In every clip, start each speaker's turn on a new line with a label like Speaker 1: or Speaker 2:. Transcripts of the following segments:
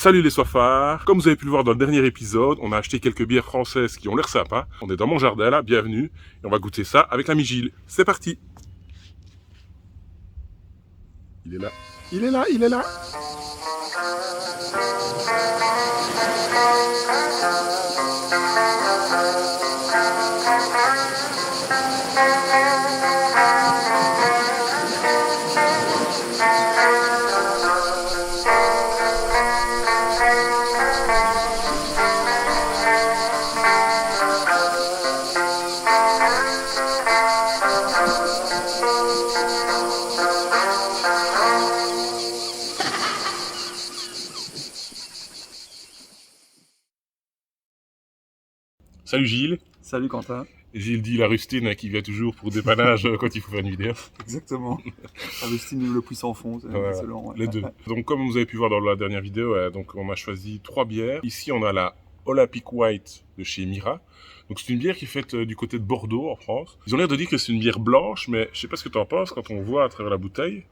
Speaker 1: Salut les soifards. Comme vous avez pu le voir dans le dernier épisode, on a acheté quelques bières françaises qui ont l'air sympas. On est dans mon jardin là, bienvenue. Et on va goûter ça avec l'ami Gilles. C'est parti. Il est là. Il est là, il est là. Salut Gilles.
Speaker 2: Salut Quentin.
Speaker 1: Gilles dit la rustine qui vient toujours pour dépannage quand il faut faire une vidéo.
Speaker 2: Exactement. Rustine le puissant fond, c'est
Speaker 1: Ouais,
Speaker 2: excellent. Ouais.
Speaker 1: les deux. Donc comme vous avez pu voir dans la dernière vidéo, donc on a choisi 3 bières. Ici on a la Olympic White de chez Mira. Donc c'est une bière qui est faite du côté de Bordeaux en France. Ils ont l'air de dire que c'est une bière blanche, mais je sais pas ce que tu en penses quand on voit à travers la bouteille.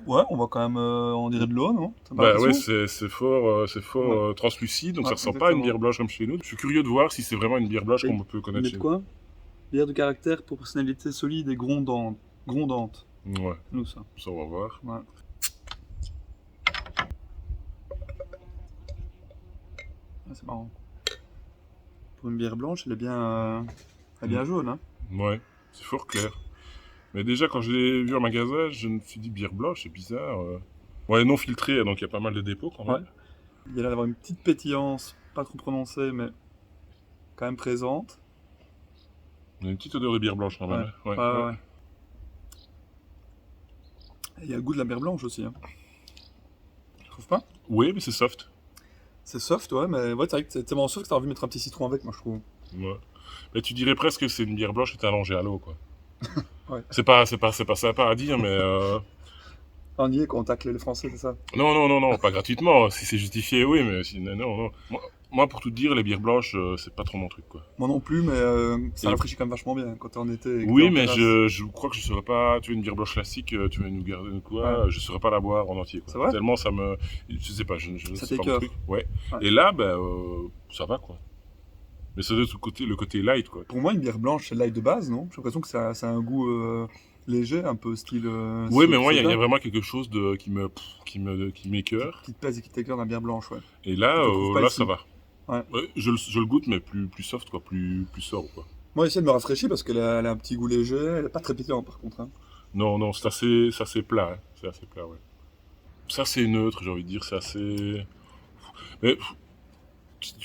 Speaker 2: Ouais, on voit quand même, on dirait de l'eau, non?
Speaker 1: Bah ouais, c'est fort, translucide, donc
Speaker 2: Ouais,
Speaker 1: ça ressemble pas à une
Speaker 2: exactement.
Speaker 1: bière blanche comme chez nous. Je suis curieux de voir si c'est vraiment une bière blanche
Speaker 2: Et
Speaker 1: qu'on peut connaître
Speaker 2: Mais
Speaker 1: chez
Speaker 2: de
Speaker 1: nous.
Speaker 2: quoi? Bière de caractère pour personnalité solide et grondante.
Speaker 1: Ouais,
Speaker 2: Nous ça.
Speaker 1: ça on va voir.
Speaker 2: Ouais. Ah, c'est marrant. Pour une bière blanche, elle est bien jaune, hein.
Speaker 1: Ouais, c'est fort clair. Mais déjà, quand je l'ai vu en magasin, je me suis dit bière blanche, c'est bizarre. Ouais, non filtrée, donc il y a pas mal de dépôts quand même.
Speaker 2: Il y a l'air d'avoir une petite pétillance, pas trop prononcée, mais quand même présente.
Speaker 1: Il y a une petite odeur de bière blanche quand même.
Speaker 2: Ouais.
Speaker 1: Ouais.
Speaker 2: Et il y a le goût de la bière blanche aussi, hein. Tu trouves pas?
Speaker 1: Oui, mais c'est soft.
Speaker 2: C'est soft, ouais, mais ouais, c'est vrai que c'est tellement soft que t'as envie de mettre un petit citron avec, moi je trouve.
Speaker 1: Ouais. Mais tu dirais presque que c'est une bière blanche qui est allongée à l'eau, quoi.
Speaker 2: Ouais.
Speaker 1: C'est pas sympa à dire, mais
Speaker 2: On y est quand on tacle les Français, c'est ça?
Speaker 1: non, pas gratuitement. Si c'est justifié, oui, mais non. Moi, pour tout te dire, les bières blanches, c'est pas trop mon truc, quoi.
Speaker 2: Moi non plus, mais ça
Speaker 1: Et-
Speaker 2: rafraîchit quand même vachement bien quand t'es en été. et que
Speaker 1: Oui,
Speaker 2: t'es en
Speaker 1: mais
Speaker 2: terrasse.
Speaker 1: je crois que je saurais pas. Tu veux une bière blanche classique, tu veux nous garder ou quoi,
Speaker 2: Ouais.
Speaker 1: je saurais pas la boire en entier, quoi.
Speaker 2: C'est vrai?
Speaker 1: Tellement ça me. Je sais pas, je
Speaker 2: Ça
Speaker 1: sais pas mon
Speaker 2: t'écoeure.
Speaker 1: truc. Ouais.
Speaker 2: Ouais.
Speaker 1: Et là, ça va, quoi. Mais c'est de ce côté, le côté light, quoi.
Speaker 2: Pour moi, une bière blanche, c'est light de base, non? J'ai l'impression que ça a un goût léger, un peu style.
Speaker 1: Oui, mais moi, il y
Speaker 2: soda,
Speaker 1: a vraiment quelque chose qui m'écoeure.
Speaker 2: qui te plaise et qui t'écoeure dans la bière blanche, ouais.
Speaker 1: Et là,
Speaker 2: Je trouve pas
Speaker 1: là,
Speaker 2: ici.
Speaker 1: ça va.
Speaker 2: Ouais.
Speaker 1: Ouais, je le goûte, mais plus soft, quoi, plus sobre, quoi.
Speaker 2: Moi, ici, elle me rafraîchit parce elle a un petit goût léger. Elle est pas très pétillante, par contre, hein.
Speaker 1: Non, c'est assez plat, hein. C'est assez plat, ouais. Ça, c'est neutre, j'ai envie de dire, c'est assez. Mais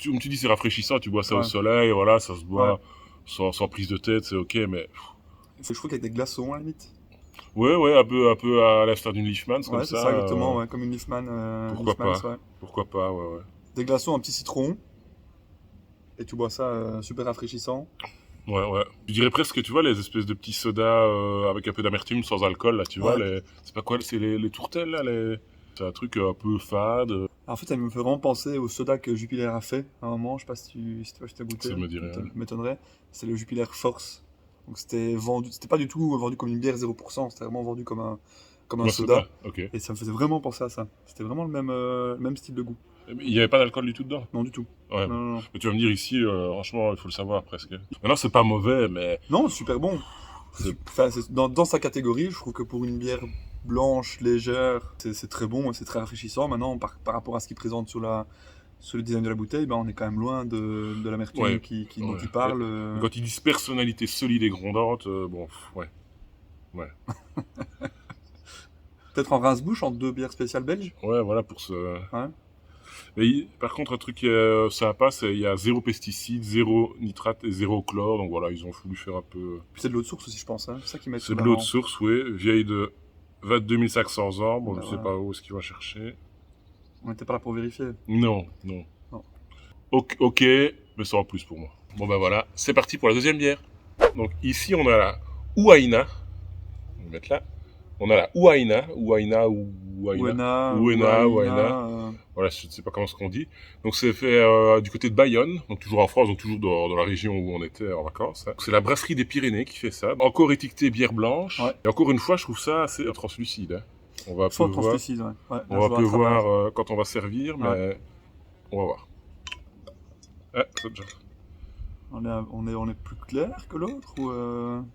Speaker 1: comme tu dis, c'est rafraîchissant, tu bois ça au
Speaker 2: Ouais.
Speaker 1: soleil, voilà, ça se boit
Speaker 2: Ouais.
Speaker 1: sans prise de tête, c'est ok, mais.
Speaker 2: Je trouve qu'avec des glaçons, à la limite.
Speaker 1: Ouais, un peu à l'instar d'une Leafman, comme
Speaker 2: Ouais, c'est
Speaker 1: ça.
Speaker 2: ça, exactement, ouais, comme une Leafman.
Speaker 1: Pourquoi
Speaker 2: Leafman's,
Speaker 1: pas.
Speaker 2: ouais.
Speaker 1: Pourquoi pas, ouais.
Speaker 2: Des glaçons, un petit citron. Et tu bois ça super rafraîchissant.
Speaker 1: Ouais. Je dirais presque, tu vois, les espèces de petits sodas avec un peu d'amertume, sans alcool, là, tu vois,
Speaker 2: Ouais.
Speaker 1: c'est pas quoi, c'est les tourtelles, là, c'est un truc un peu fade,
Speaker 2: En fait, ça me fait vraiment penser au soda que Jupiler a fait à un moment. Je sais pas si tu as goûté.
Speaker 1: ça me dit rien.
Speaker 2: M'étonnerait. C'est le Jupiler Force. Donc c'était pas du tout vendu comme une bière 0%, c'était vraiment vendu comme un soda.
Speaker 1: Ok.
Speaker 2: Et ça me faisait vraiment penser à ça. C'était vraiment le même style de goût.
Speaker 1: Il n'y avait pas d'alcool du tout dedans.
Speaker 2: Non, du tout.
Speaker 1: Ouais.
Speaker 2: Non.
Speaker 1: Mais tu vas me dire ici, franchement, il faut le savoir presque. Maintenant, c'est pas mauvais, mais
Speaker 2: Non, super bon. Enfin, dans sa catégorie, je trouve que pour une bière blanche, légère, c'est très bon et c'est très rafraîchissant. Maintenant, par rapport à ce qu'il présente sur le design de la bouteille, on est quand même loin de l'amertume
Speaker 1: Ouais.
Speaker 2: dont
Speaker 1: Ouais.
Speaker 2: il parle.
Speaker 1: Quand ils disent personnalité solide et grondante, ouais.
Speaker 2: Peut-être en rince-bouche entre deux bières spéciales belges.
Speaker 1: Ouais, voilà pour ce.
Speaker 2: Ouais.
Speaker 1: Mais par contre, un truc sympa, c'est qu'il y a 0 pesticides, 0 nitrate et 0 chlore. Donc voilà, ils ont voulu faire un peu.
Speaker 2: Puis c'est de l'eau de source aussi, je pense. Hein. C'est ça qui met
Speaker 1: C'est de l'eau de source, oui. Vieille de 22 500 ans. Bon,
Speaker 2: Bah,
Speaker 1: je sais
Speaker 2: voilà.
Speaker 1: pas où est-ce qu'ils vont chercher.
Speaker 2: On n'était pas là pour vérifier.
Speaker 1: Non.
Speaker 2: Non.
Speaker 1: Ok, mais ça en plus pour moi. Bon ben voilà, c'est parti pour la deuxième bière. Donc ici, on a la Huayna. On va mettre là. On a la Huayna.
Speaker 2: Ouena.
Speaker 1: Voilà, je ne sais pas comment ce qu'on dit. Donc c'est fait du côté de Bayonne, donc toujours en France, donc toujours dans la région où on était en vacances. Hein. C'est la brasserie des Pyrénées qui fait ça. Encore étiqueté bière blanche.
Speaker 2: Ouais.
Speaker 1: Et encore une fois, je trouve ça assez translucide. Hein. On va
Speaker 2: Fort
Speaker 1: peu voir,
Speaker 2: translucide, ouais. Ouais,
Speaker 1: on va peu voir quand on va servir, mais On va voir. Ah, ça déjà.
Speaker 2: On est plus clair que l'autre ou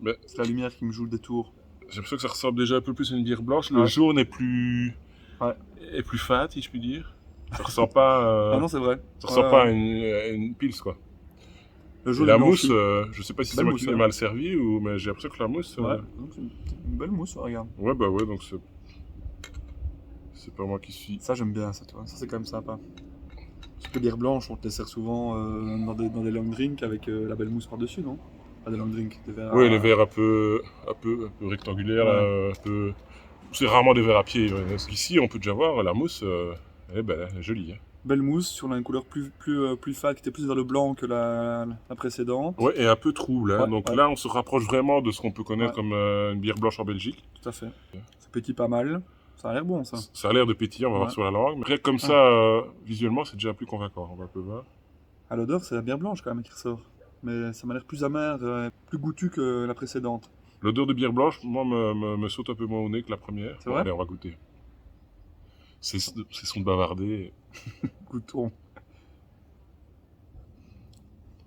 Speaker 1: Mais-
Speaker 2: c'est la lumière qui me joue des tours?
Speaker 1: J'ai l'impression que ça ressemble déjà un peu plus à une bière blanche. Le
Speaker 2: Ouais.
Speaker 1: jaune est plus...
Speaker 2: Ouais.
Speaker 1: est plus fat, si je puis dire. Ça ressemble pas,
Speaker 2: Ah non, c'est vrai.
Speaker 1: ça ressemble
Speaker 2: Ouais,
Speaker 1: pas à
Speaker 2: ouais.
Speaker 1: une pils, quoi.
Speaker 2: Le
Speaker 1: Et
Speaker 2: jaune
Speaker 1: la
Speaker 2: est
Speaker 1: mousse,
Speaker 2: blanchi.
Speaker 1: je sais pas si c'est
Speaker 2: Belle
Speaker 1: moi
Speaker 2: mousse,
Speaker 1: qui l'ai
Speaker 2: hein.
Speaker 1: mal servi, ou... mais j'ai l'impression que la mousse...
Speaker 2: Ouais, donc c'est une belle mousse, regarde.
Speaker 1: Ouais, bah ouais, donc c'est... C'est pas moi qui suis...
Speaker 2: Ça, j'aime bien, ça, tu vois. Ça, c'est quand même sympa. Parce que les bières blanches, on te les sert souvent dans des long drinks avec la belle mousse par-dessus, non? Pas des long drinks, des verres.
Speaker 1: Ouais, les verres un peu rectangulaires, là, un peu... C'est rarement des verres à pied. Ouais. Parce qu'ici, on peut déjà voir, la mousse, elle est belle, elle est jolie. Hein.
Speaker 2: Belle mousse, sur une couleur plus fat, qui était plus vers le blanc que la précédente.
Speaker 1: Ouais, et un peu trouble. Hein.
Speaker 2: Ouais,
Speaker 1: Donc
Speaker 2: ouais.
Speaker 1: là, on se rapproche vraiment de ce qu'on peut connaître
Speaker 2: Ouais.
Speaker 1: comme une bière blanche en Belgique.
Speaker 2: Tout à fait. Ça pétille pas mal. Ça a l'air bon, ça.
Speaker 1: Ça a l'air de pétillant, on va voir
Speaker 2: Ouais.
Speaker 1: sur la langue. Mais rien que comme ça, visuellement, c'est déjà plus convaincant. On va un peu voir.
Speaker 2: À l'odeur, c'est la bière blanche quand même qui ressort. Mais ça m'a l'air plus amer, plus goûtu que la précédente.
Speaker 1: L'odeur de bière blanche, moi, me saute un peu moins au nez que la première.
Speaker 2: C'est vrai
Speaker 1: Allez, on va goûter. C'est son de bavarder.
Speaker 2: Goûtons.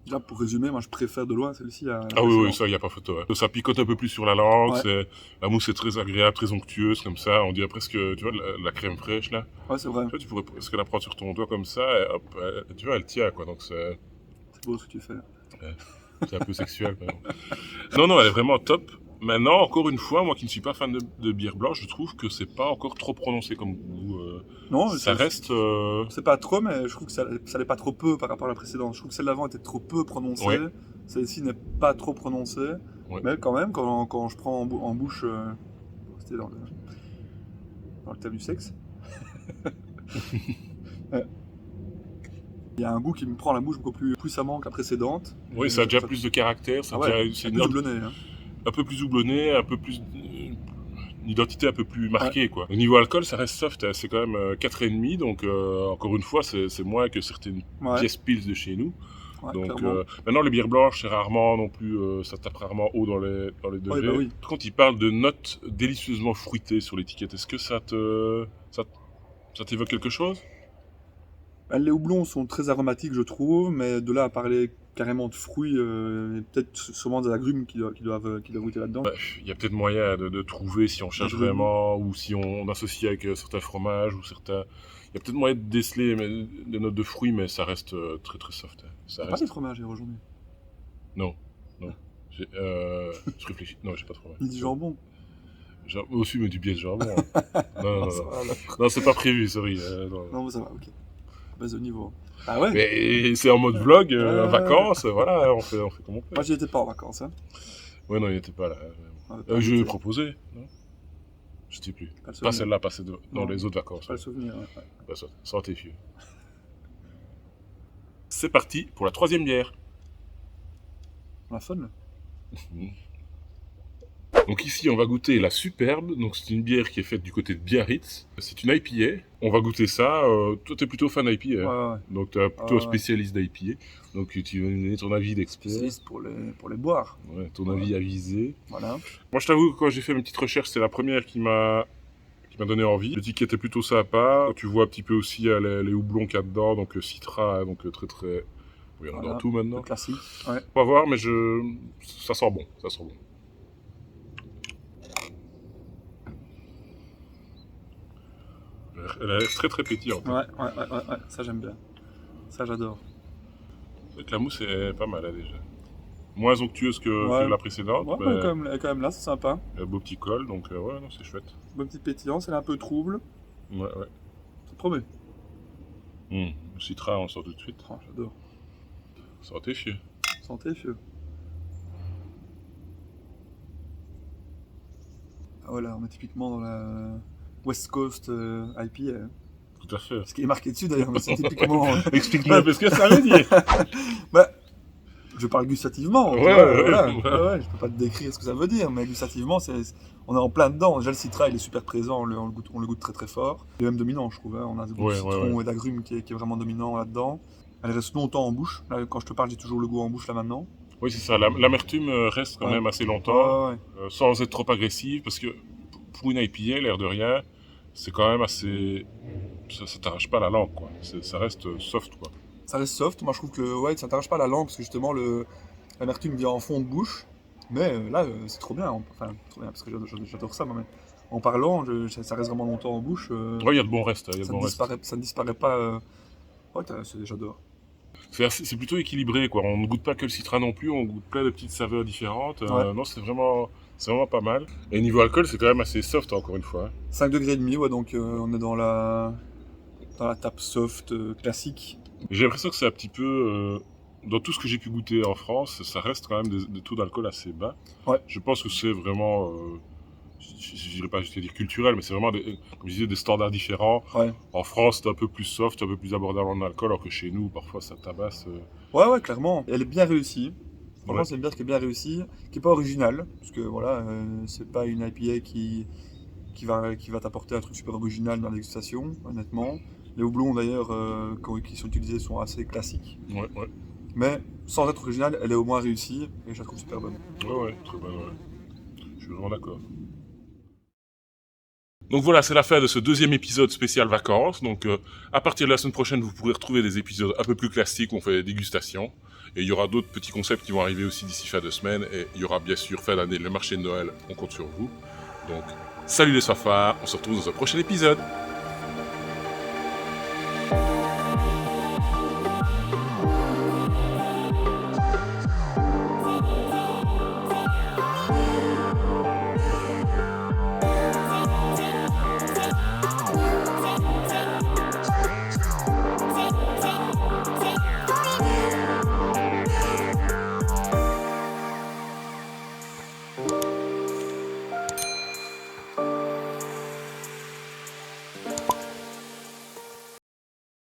Speaker 2: Déjà, pour résumer, moi je préfère de loin celle-ci à la
Speaker 1: Ah oui, oui,
Speaker 2: précédente.
Speaker 1: ça, il n'y a pas photo. Hein. Ça picote un peu plus sur la langue.
Speaker 2: Ouais.
Speaker 1: La mousse est très agréable, très onctueuse, comme ça. On dirait presque, tu vois, la crème fraîche, là.
Speaker 2: Ouais, c'est vrai.
Speaker 1: Tu vois, tu pourrais presque la prendre sur ton doigt comme ça, et hop, tu vois, elle tient, quoi. Donc c'est
Speaker 2: C'est beau ce que tu fais.
Speaker 1: un peu sexuel, quand même. Non, non, elle est vraiment top. Maintenant, encore une fois, moi qui ne suis pas fan de bière blanche, je trouve que c'est pas encore trop prononcé comme goût.
Speaker 2: Non,
Speaker 1: Ça reste...
Speaker 2: C'est pas trop, mais je trouve que ça l'est pas trop peu par rapport à la précédente. Je trouve que celle d'avant était trop peu prononcée.
Speaker 1: Ouais.
Speaker 2: Celle-ci n'est pas trop prononcée.
Speaker 1: Ouais.
Speaker 2: Mais quand même, quand je prends en bouche. C'était dans le thème du sexe. Ouais. Il y a un goût qui me prend la bouche beaucoup plus puissamment que la précédente.
Speaker 1: Oui,
Speaker 2: Et
Speaker 1: ça a déjà
Speaker 2: ça-
Speaker 1: plus de caractère,
Speaker 2: Ah ouais,
Speaker 1: c'est
Speaker 2: c'est
Speaker 1: une
Speaker 2: plus
Speaker 1: note
Speaker 2: doublonné. Hein.
Speaker 1: un peu plus houblonnée, un peu plus... une identité un peu plus marquée, quoi. Au niveau alcool, ça reste soft, hein. C'est quand même 4,5, donc encore une fois, c'est moins que certaines
Speaker 2: Ouais,
Speaker 1: pièces pils de chez nous.
Speaker 2: ouais,
Speaker 1: Donc
Speaker 2: clairement.
Speaker 1: maintenant les bières blanches c'est rarement non plus ça tape rarement haut dans les degrés.
Speaker 2: bah oui.
Speaker 1: Par contre il parle de notes délicieusement fruitées sur l'étiquette. Est-ce que ça t'évoque quelque chose?
Speaker 2: Les houblons sont très aromatiques, je trouve, mais de là à parler carrément de fruits, et peut-être sûrement des agrumes qui doivent goûter là-dedans.
Speaker 1: Bah, il y a peut-être moyen de trouver si on cherche
Speaker 2: Agrumes.
Speaker 1: vraiment ou si on associe avec certains fromages ou certains. Il y a peut-être moyen de déceler des notes de fruits, mais ça reste très très soft. Hein. Ça
Speaker 2: T'as pas
Speaker 1: reste...
Speaker 2: des fromages hier aujourd'hui?
Speaker 1: Non, non. Je réfléchis. Non, j'ai pas de fromage.
Speaker 2: Ni du jambon?
Speaker 1: Aussi, mais du biais de jambon. Hein. Non, non,
Speaker 2: Ça
Speaker 1: non.
Speaker 2: va, alors.
Speaker 1: Non, c'est pas prévu, sorry. Non.
Speaker 2: Non, mais ça va, ok. Baisse de niveau. Ah ouais?
Speaker 1: Mais c'est en mode vlog,
Speaker 2: Ouais.
Speaker 1: vacances, voilà, on fait comme on peut.
Speaker 2: Moi, j'y étais pas en vacances. Hein.
Speaker 1: Ouais, non, il était pas là.
Speaker 2: On avait pas
Speaker 1: Je lui ai
Speaker 2: goûté.
Speaker 1: proposé, non? Je sais plus.
Speaker 2: Pas le
Speaker 1: Pas
Speaker 2: souvenir.
Speaker 1: celle-là, pas dans
Speaker 2: Non.
Speaker 1: les autres vacances.
Speaker 2: Pas le souvenir. Ouais.
Speaker 1: Bah, sortez, vieux. C'est parti pour la troisième bière.
Speaker 2: On a fun, là.
Speaker 1: Donc ici, on va goûter la Superbe. Donc c'est une bière qui est faite du côté de Biarritz. C'est une IPA. On va goûter ça. Toi, t'es plutôt fan d'IPA.
Speaker 2: Ouais,
Speaker 1: Hein.
Speaker 2: ouais.
Speaker 1: Donc t'es plutôt
Speaker 2: Ouais.
Speaker 1: spécialiste d'IPA. Donc tu vas nous donner ton avis d'expert.
Speaker 2: Spécialiste pour les boire.
Speaker 1: Ouais, ton avis avisé.
Speaker 2: Voilà.
Speaker 1: Moi, je t'avoue que quand j'ai fait mes petites recherches, c'est la première qui m'a donné envie. L'étiquette est plutôt sympa. Tu vois un petit peu aussi les houblons qu'il y a dedans, donc Citra, donc très très... Oui, il y en a
Speaker 2: Voilà.
Speaker 1: dans tout maintenant.
Speaker 2: Le classique. Ouais.
Speaker 1: On va voir, mais ça sent bon, ça sent bon. Elle a l'air très très pétillante.
Speaker 2: Ouais. Ça, j'aime bien. Ça, j'adore.
Speaker 1: C'est vrai que la mousse est pas mal, hein, déjà. Moins onctueuse que
Speaker 2: Ouais.
Speaker 1: la précédente,
Speaker 2: Ouais,
Speaker 1: mais
Speaker 2: mais quand même là, c'est sympa.
Speaker 1: un beau petit col, donc ouais, non, c'est chouette.
Speaker 2: Bon petit pétillant, c'est un peu trouble.
Speaker 1: Ouais, ouais.
Speaker 2: Ça promet.
Speaker 1: Le Citra, on sort tout de suite.
Speaker 2: Oh, j'adore.
Speaker 1: Sortez, fieux.
Speaker 2: Santé, fieu. Ah voilà, on est typiquement dans la West Coast IPA. Hein.
Speaker 1: Tout à fait.
Speaker 2: Ce qui est marqué dessus d'ailleurs, mais c'est typiquement.
Speaker 1: Explique-moi un peu ce que ça veut dire.
Speaker 2: Bah, je parle gustativement. tu
Speaker 1: Ouais,
Speaker 2: vois,
Speaker 1: ouais,
Speaker 2: voilà.
Speaker 1: ouais.
Speaker 2: Ouais, je peux pas te décrire ce que ça veut dire, mais gustativement, on est en plein dedans. Déjà, le citra, il est super présent, on le goûte très très fort. Il est même dominant, je trouve. Hein. On a ce goût de
Speaker 1: Ouais,
Speaker 2: citron
Speaker 1: ouais.
Speaker 2: et d'agrumes qui est vraiment dominant là-dedans. Elle reste longtemps en bouche. Là, quand je te parle, j'ai toujours le goût en bouche là maintenant.
Speaker 1: Oui, c'est ça. L'amertume reste quand
Speaker 2: Ouais.
Speaker 1: même assez longtemps,
Speaker 2: Ouais.
Speaker 1: sans être trop agressive, parce que pour une IPA, l'air de rien, c'est quand même assez... Ça t'arrache pas la langue, quoi. Ça reste soft, quoi.
Speaker 2: Ça reste soft. Moi, je trouve que le white, ça t'arrache pas la langue parce que justement, l'amertume vient en fond de bouche. Mais là, c'est trop bien. Enfin, trop bien parce que j'adore ça, moi. Mais en parlant, ça reste vraiment longtemps en bouche.
Speaker 1: Ouais, il y a de bons restes, il y a de
Speaker 2: Ça
Speaker 1: bons
Speaker 2: ne
Speaker 1: restes.
Speaker 2: disparaît, ça ne disparaît pas. Ouais, j'adore.
Speaker 1: C'est plutôt équilibré, quoi. On ne goûte pas que le citron non plus, on goûte plein de petites saveurs différentes.
Speaker 2: Ouais.
Speaker 1: Non, c'est vraiment pas mal. Et niveau alcool, c'est quand même assez soft, encore une fois.
Speaker 2: 5 degrés et demi, ouais, donc on est dans la tape soft classique.
Speaker 1: J'ai l'impression que c'est un petit peu... dans tout ce que j'ai pu goûter en France, ça reste quand même des taux d'alcool assez bas.
Speaker 2: Ouais.
Speaker 1: Je pense que c'est vraiment... je dirais pas juste dire culturel, mais c'est vraiment, comme je disais, des standards différents.
Speaker 2: Ouais.
Speaker 1: En France, c'est un peu plus soft, un peu plus abordable en alcool, alors que chez nous, parfois, ça tabasse.
Speaker 2: Ouais, clairement. Elle est bien réussie. Franchement,
Speaker 1: Ouais.
Speaker 2: c'est une bière qui est bien réussie, qui est pas originale, parce que voilà, c'est pas une IPA qui va t'apporter un truc super original dans la dégustation, honnêtement. Les houblons d'ailleurs qui sont utilisés sont assez classiques,
Speaker 1: Ouais, ouais.
Speaker 2: mais sans être originale, elle est au moins réussie et je la trouve super bonne.
Speaker 1: Ouais, très bonne, ouais. Je suis vraiment d'accord. Donc voilà, c'est la fin de ce deuxième épisode spécial vacances. Donc à partir de la semaine prochaine, vous pourrez retrouver des épisodes un peu plus classiques où on fait des dégustations. Et il y aura d'autres petits concepts qui vont arriver aussi d'ici fin de semaine. Et il y aura bien sûr fin d'année le marché de Noël. On compte sur vous. Donc salut les soifards, on se retrouve dans un prochain épisode.